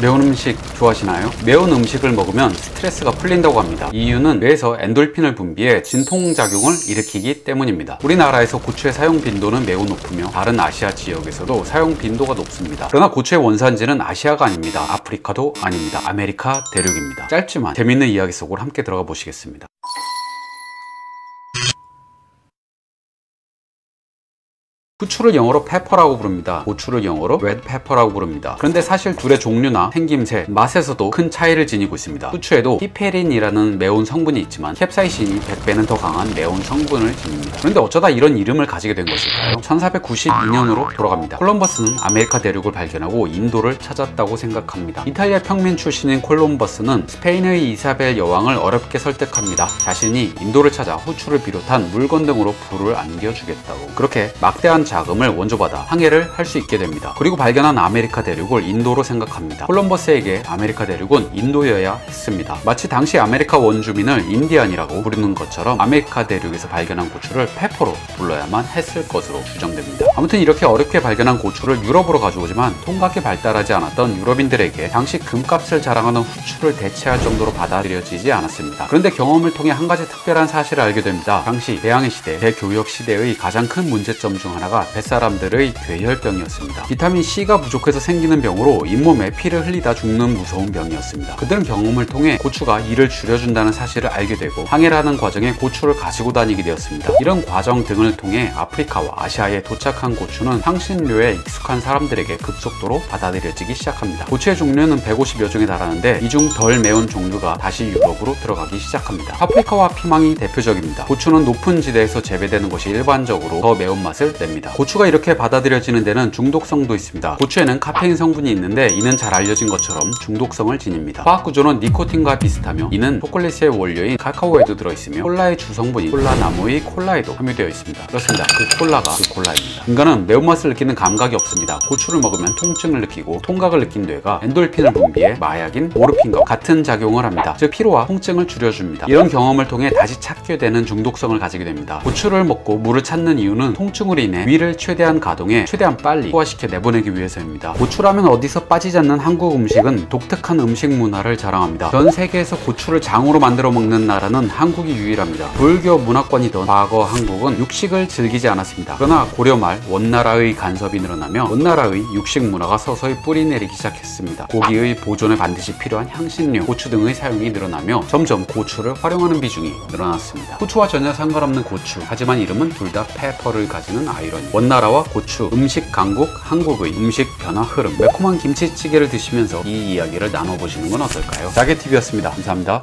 매운 음식 좋아하시나요? 매운 음식을 먹으면 스트레스가 풀린다고 합니다. 이유는 뇌에서 엔돌핀을 분비해 진통작용을 일으키기 때문입니다. 우리나라에서 고추의 사용 빈도는 매우 높으며 다른 아시아 지역에서도 사용 빈도가 높습니다. 그러나 고추의 원산지는 아시아가 아닙니다. 아프리카도 아닙니다. 아메리카 대륙입니다. 짧지만 재밌는 이야기 속으로 함께 들어가 보시겠습니다. 후추를 영어로 페퍼라고 부릅니다. 고추를 영어로 레드페퍼라고 부릅니다. 그런데 사실 둘의 종류나 생김새, 맛에서도 큰 차이를 지니고 있습니다. 후추에도 피페린이라는 매운 성분이 있지만 캡사이신이 100배는 더 강한 매운 성분을 지닙니다. 그런데 어쩌다 이런 이름을 가지게 된 것일까요? 1492년으로 돌아갑니다. 콜럼버스는 아메리카 대륙을 발견하고 인도를 찾았다고 생각합니다. 이탈리아 평민 출신인 콜럼버스는 스페인의 이사벨 여왕을 어렵게 설득합니다. 자신이 인도를 찾아 후추를 비롯한 물건 등으로 부를 안겨주겠다고. 그렇게 막대한 자금을 원조받아 항해를 할 수 있게 됩니다. 그리고 발견한 아메리카 대륙을 인도로 생각합니다. 콜럼버스에게 아메리카 대륙은 인도여야 했습니다. 마치 당시 아메리카 원주민을 인디안이라고 부르는 것처럼 아메리카 대륙에서 발견한 고추를 페퍼로 불러야만 했을 것으로 추정됩니다. 아무튼 이렇게 어렵게 발견한 고추를 유럽으로 가져오지만 통각이 발달하지 않았던 유럽인들에게 당시 금값을 자랑하는 후추를 대체할 정도로 받아들여지지 않았습니다. 그런데 경험을 통해 한 가지 특별한 사실을 알게 됩니다. 당시 대항해 시대, 대교역 시대의 가장 큰 문제점 중 하나가 뱃사람들의 괴혈병이었습니다. 비타민 C가 부족해서 생기는 병으로 잇몸에 피를 흘리다 죽는 무서운 병이었습니다. 그들은 경험을 통해 고추가 이를 줄여준다는 사실을 알게 되고 항해를 하는 과정에 고추를 가지고 다니게 되었습니다. 이런 과정 등을 통해 아프리카와 아시아에 도착한 고추는 향신료에 익숙한 사람들에게 급속도로 받아들여지기 시작합니다. 고추의 종류는 150여 종에 달하는데 이 중 덜 매운 종류가 다시 유럽으로 들어가기 시작합니다. 파프리카와 피망이 대표적입니다. 고추는 높은 지대에서 재배되는 것이 일반적으로 더 매운맛을 냅니다. 고추가 이렇게 받아들여지는 데는 중독성도 있습니다. 고추에는 카페인 성분이 있는데 이는 잘 알려진 것처럼 중독성을 지닙니다. 화학 구조는 니코틴과 비슷하며 이는 초콜릿의 원료인 카카오에도 들어있으며 콜라의 주성분인 콜라나무의 콜라에도 함유되어 있습니다. 그렇습니다. 그 콜라가 그 콜라입니다. 인간은 매운맛을 느끼는 감각이 없습니다. 고추를 먹으면 통증을 느끼고 통각을 느낀 뇌가 엔돌핀을 분비해 마약인 모르핀과 같은 작용을 합니다. 즉 피로와 통증을 줄여줍니다. 이런 경험을 통해 다시 찾게 되는 중독성을 가지게 됩니다. 고추를 먹고 물을 찾는 이유는 통증으로 인해 위를 최대한 가동해 최대한 빨리 소화시켜 내보내기 위해서입니다. 고추라면 어디서 빠지지 않는 한국 음식은 독특한 음식 문화를 자랑합니다. 전 세계에서 고추를 장으로 만들어 먹는 나라는 한국이 유일합니다. 불교 문화권이던 과거 한국은 육식을 즐기지 않았습니다. 그러나 고려 말 원나라의 간섭이 늘어나며 원나라의 육식 문화가 서서히 뿌리 내리기 시작했습니다. 고기의 보존에 반드시 필요한 향신료, 고추 등의 사용이 늘어나며 점점 고추를 활용하는 비중이 늘어났습니다. 후추와 전혀 상관없는 고추, 하지만 이름은 둘 다 페퍼를 가지는 아이러니. 원나라와 고추, 음식 강국, 한국의 음식 변화 흐름, 매콤한 김치찌개를 드시면서 이 이야기를 나눠보시는 건 어떨까요? 짜게TV였습니다. 감사합니다.